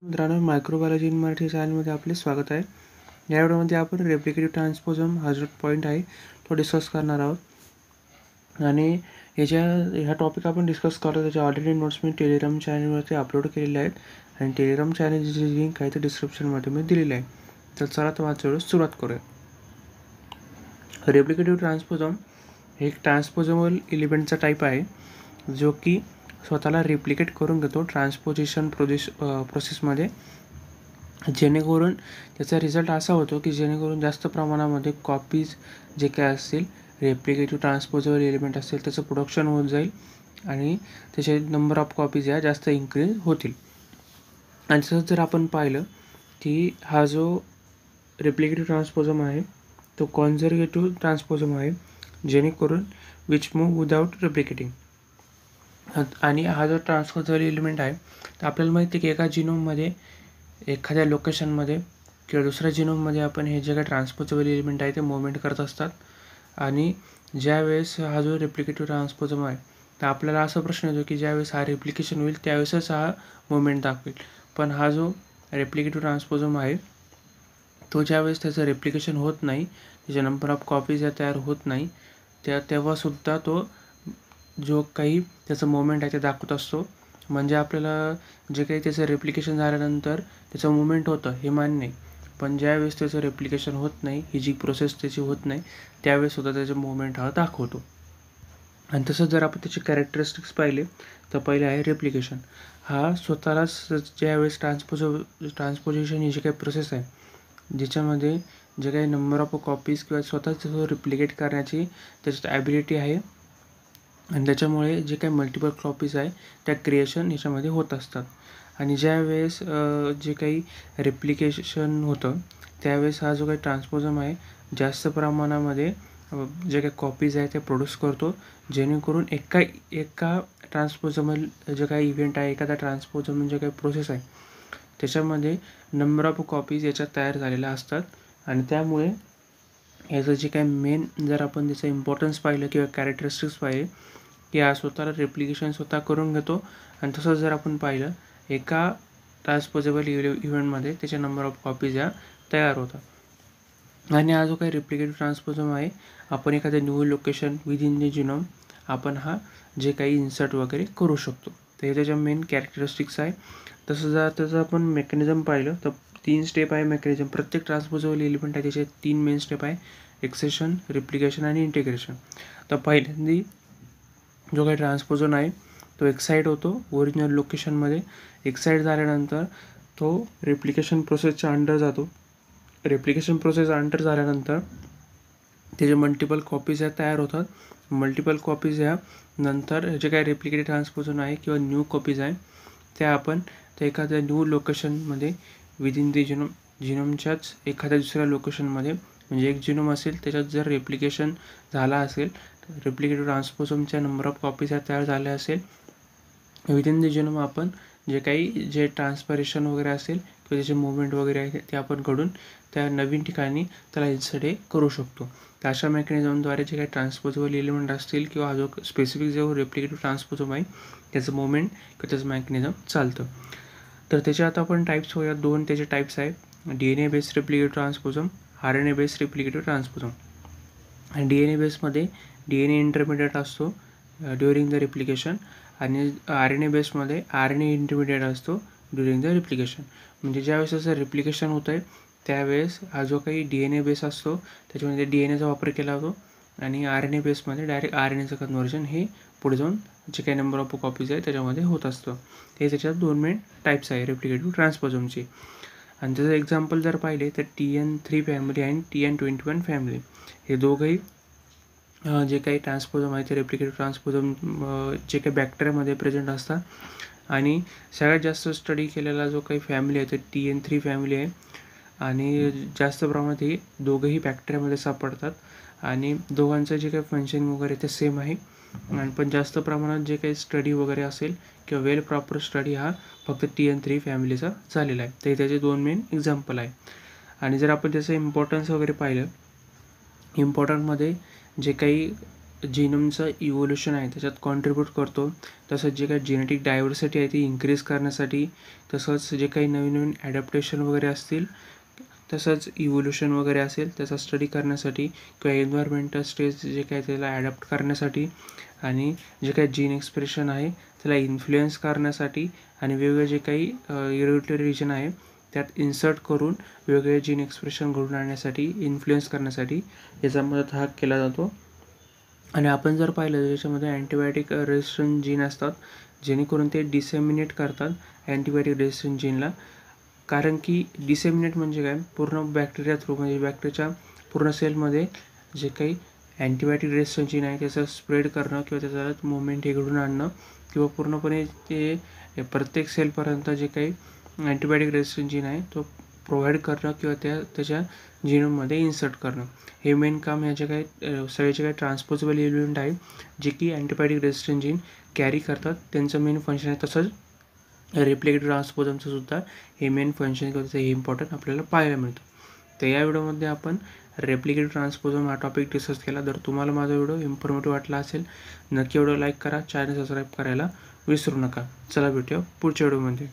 मित्रांनो, microbiology in Marathi चॅनलमध्ये आपले स्वागत आहे. या व्हिडिओमध्ये आपण रेप्लिकेटिव्ह ट्रान्सपोजम हा जो पॉईंट आहे तो डिस्कस करणार आहोत. आणि ह्या टॉपिक आपण डिस्कस करतो त्याच्या ऑलरेडी नोट्स मी टेलिग्राम चॅनलवरती अपलोड केलेले आहेत आणि टेलिग्राम चॅनलची जी लिंक आहे ते डिस्क्रिप्शनमध्ये मी दिलेली आहे. तर चला तर माझ्या वेळेस सुरुवात करूया. रेप्लिकेटिव्ह ट्रान्सपोजम हे एक ट्रान्सपोजबल एलिमेंटचा टाईप आहे जो की स्वतःला रिप्लिकेट करून घेतो ट्रान्सपोजिशन प्रोसेसमध्ये, जेणेकरून त्याचा रिझल्ट असा होतो की जेणेकरून जास्त प्रमाणामध्ये कॉपीज जे काय असतील रेप्लिकेटिव्ह ट्रान्सपोजेबल एलिमेंट असतील त्याचं प्रोडक्शन होत जाईल आणि त्याचे नंबर ऑफ कॉपीज या जास्त इन्क्रीज होतील. आणि तसंच जर आपण पाहिलं की हा जो रेप्लिकेटिव्ह ट्रान्सपोजम आहे तो कॉन्झर्वेटिव्ह ट्रान्सपोजम आहे, जेणेकरून विच मूव्ह विदाउट रेप्लिकेटिंग. आणि हा जो ट्रान्सपोजेबल एलिमेंट आहे तर आपल्याला माहिती आहे की एका जिनोममध्ये एखाद्या लोकेशनमध्ये किंवा दुसऱ्या जिनोममध्ये आपण हे जे काही ट्रान्सपोजेबल एलिमेंट आहे ते मुवमेंट करत असतात. आणि ज्यावेळेस हा जो रेप्लिकेटिव्ह ट्रान्सपोजम आहे तर आपल्याला असा प्रश्न येतो की ज्यावेळेस हा रेप्लिकेशन होईल त्यावेळेसच हा मुवमेंट दाखवेल. पण हा जो रेप्लिकेटिव्ह ट्रान्सपोजम आहे तो ज्यावेळेस त्याचं रेप्लिकेशन होत नाही, त्याचे नंबर ऑफ कॉपीज या तयार होत नाही, तेव्हासुद्धा तो जो काही त्याचं मुवमेंट आहे ते दाखवत असतो. म्हणजे आपल्याला जे काही त्याचं रेप्लिकेशन झाल्यानंतर त्याचं मुवमेंट होतं हे मान्य आहे, पण ज्यावेळेस त्याचं रेप्लिकेशन होत नाही, ही जी प्रोसेस त्याची होत नाही त्यावेळेससुद्धा त्याचं मुवमेंट हा दाखवतो. आणि तसंच जर आपण त्याचे कॅरेक्टरिस्टिक्स पाहिले तर पहिले आहे रेप्लिकेशन. हा स्वतःलाच ज्यावेळेस ट्रान्सपोजिशन ही जी काही प्रोसेस आहे ज्याच्यामध्ये जे काही नंबर ऑफ कॉपीज किंवा स्वतःच रिप्लिकेट करण्याची त्याच्यात ॲबिलिटी आहे आणि त्याच्यामुळे जे काही मल्टिपल कॉपीज आहे त्या क्रिएशन ह्याच्यामध्ये होत असतात. आणि ज्यावेळेस जे काही रेप्लिकेशन होतं त्यावेळेस हा जो काही ट्रान्सपोजम आहे जास्त प्रमाणामध्ये जे काही कॉपीज आहे ते प्रोड्यूस करतो, जेणेकरून एका ट्रान्सपोजमल जे काही इव्हेंट आहे, एखादा ट्रान्सपोजम जे काही प्रोसेस आहे त्याच्यामध्ये नंबर ऑफ कॉपीज याच्यात तयार झालेल्या असतात. आणि त्यामुळे याचं जे काही मेन जर आपण त्याचं इम्पॉर्टन्स पाहिलं किंवा कॅरेक्टरिस्टिक्स पाहिले की हा स्वतःला रेप्लिकेशन स्वतः करून घेतो. आणि तसंच जर आपण पाहिलं एका ट्रान्सपोजेबल इव्हेंटमध्ये त्याचे नंबर ऑफ कॉपीज या तयार होतात. आणि हा जो काही रेप्लिकेटिव्ह ट्रान्सपोजम आहे आपण एखाद्या new location within the genome आपण हा जे काही इन्सर्ट वगैरे करू शकतो. तर हे त्याच्या मेन कॅरेक्टरिस्टिक्स आहे. तसं जर त्याचं आपण मेकॅनिझम पाहिलं तर 3 स्टेप आहे मेकॅनिझम. प्रत्येक ट्रान्सपोजेबल एलिमेंट आहे त्याचे 3 मेन स्टेप आहे: एक्सेशन, रिप्लिकेशन आणि इंटिग्रेशन. तर पहिल्यांदी जो काही ट्रान्सपोजन आहे तो एक्साईट होतो ओरिजिनल लोकेशनमध्ये. एक्साईट झाल्यानंतर तो रेप्लिकेशन प्रोसेसच्या अंडर जातो. रेप्लिकेशन प्रोसेस अंडर झाल्यानंतर त्याचे मल्टिपल कॉपीज ह्या तयार होतात. मल्टिपल कॉपीज ह्या नंतर जे काही रेप्लिकेटेड ट्रान्सपोजन आहे किंवा न्यू कॉपीज आहे त्या आपण त्या एखाद्या न्यू लोकेशनमध्ये विदिन दी जिनोमच्याच एखाद्या दुसऱ्या लोकेशनमध्ये, म्हणजे एक जिनोम असेल त्याच्यात जर रेप्लिकेशन झाला असेल, रेप्लिकेटिव्ह ट्रान्सपोजमच्या नंबर ऑफ कॉपीज ह्या तयार झाल्या असेल विदिन द जिनोम आपण जे ट्रान्सपरेशन वगैरे असेल किंवा त्याचे मुवमेंट वगैरे आहे ते आपण घडून त्या नवीन ठिकाणी त्याला इन्सर्ट करू शकतो. तर अशा मेकॅनिझमद्वारे जे काही ट्रान्सपोजेबल एलिमेंट असतील किंवा हा जो स्पेसिफिक जो रेप्लिकेटिव्ह ट्रान्सपोजम आहे त्याचं मुवमेंट किंवा त्याचं मेकॅनिझम चालतं. तर त्याचे आता आपण टाईप्स होऊया. 2 त्याचे टाईप्स आहेत: DNA बेस्ड रेप्लिकेटिव्ह ट्रान्सपोजम, RNA बेस्ड रेप्लिकेटिव्ह ट्रान्सपोजम. आणि DNA बेसमध्ये DNA इंटरमिडिएट असतो ड्युरिंग द रेप्लिकेशन आणि RNA बेसमध्ये RNA इंटरमिडिएट असतो ड्युरिंग द रेप्लिकेशन. म्हणजे ज्यावेळेस असं रेप्लिकेशन होतं आहे त्यावेळेस हा जो काही DNA बेस असतो त्याच्यामध्ये DNAचा वापर केला जातो आणि RNA बेसमध्ये डायरेक्ट RNAचं कन्व्हर्जन हे पुढे जाऊन जे काही नंबर ऑफ कॉपीज आहे त्याच्यामध्ये होत असतं. हे त्याच्यात 2 मेन टाईप्स आहे रेप्लिकेटिव्ह ट्रान्सपोजमचे. आणि त्याचं एक्झाम्पल जर पाहिले तर TN3 फॅमिली आणि TN21 फॅमिली हे दोघंही जे काही ट्रान्सपोजम आहे ते रेप्लिकेटिव्ह ट्रान्सपोजम जे काही बॅक्टेरियामध्ये प्रेझेंट असतात. आणि सगळ्यात जास्त स्टडी केलेला जो काही फॅमिली आहे ते TN3 फॅमिली आहे आणि जास्त प्रमाणात हे दोघंही बॅक्टेरियामध्ये सापडतात आणि दोघांचं जे काही फंक्शनिंग वगैरे ते सेम आहे. आणि पण जास्त प्रमाणात जे काही स्टडी वगैरे असेल किंवा वेल प्रॉपर स्टडी हा फक्त TN3 फॅमिलीचा झालेला आहे. तर त्याचे 2 मेन एक्झाम्पल आहे. आणि जर आपण त्याचं इम्पॉर्टन्स वगैरे पाहिलं, इम्पॉर्टंटमध्ये जे काही जीनोमचं इव्होल्युशन आहे त्याच्यात कॉन्ट्रीब्यूट करतो. तसंच जे काही जेनेटिक डायव्हर्सिटी आहे ती इन्क्रीज करण्यासाठी, तसंच जे काही नवीन नवीन ॲडॅप्टेशन वगैरे असतील, तसंच इव्होल्युशन वगैरे असेल त्याचा स्टडी करण्यासाठी किंवा एन्व्हायरमेंटल स्टेज जे काही त्याला ॲडॅप्ट करण्यासाठी, आणि जे काही जीन एक्सप्रेशन आहे त्याला इन्फ्लुएन्स करण्यासाठी, आणि वेगवेगळे जे काही इरेग्युलेटरी रिजन आहे त्यात इन्सर्ट करून वेगवेगळे जीन एक्सप्रेशन घडून आणण्यासाठी, इन्फ्लुएन्स करण्यासाठी याचा मदत हा केला जातो. आणि आपण जर पाहिलं तर याच्यामध्ये अँटीबायोटिक रेजिस्टंट जीन असतात, जेणेकरून ते डिसेमिनेट करतात अँटीबायोटिक रेजिस्टंट जीनला. कारण की डिसेमिनेट म्हणजे काय, पूर्ण बॅक्टेरिया थ्रू, म्हणजे बॅक्टेरियाच्या पूर्ण सेलमध्ये जे काही अँटीबायोटिक रेजिस्टंट जीन आहे त्याचं स्प्रेड करणं किंवा त्याचा मुवमेंट हे घडून आणणं, किंवा पूर्णपणे ते प्रत्येक सेलपर्यंत जे काही अँटीबायोटिक रेजिस्टंट जीन आहे तो प्रोव्हाइड करणं किंवा त्याच्या जीनोममध्ये इन्सर्ट करणं, हे मेन काम ह्या जे काही सगळे जे काही ट्रान्सपोजेबल एलिमेंट आहे जे की अँटीबायोटिक रेजिस्टंट जीन कॅरी करतात त्यांचं मेन फंक्शन आहे. तसंच रेप्लिकेटिव्ह ट्रान्सपोजमचं सुद्धा हे मेन फंक्शन किंवा हे इम्पॉर्टंट आपल्याला पाहायला मिळतं. तर या व्हिडिओमध्ये आपण रेप्लिकेटिव्ह ट्रान्सपोजम हा टॉपिक डिस्कस केला. जर तुम्हाला माझा व्हिडिओ इन्फॉर्मेटिव्ह वाटला असेल नक्की व्हिडिओ लाईक करा, चॅनल सबस्क्राईब करायला विसरू नका. चला भेटूया पुढच्या व्हिडिओमध्ये.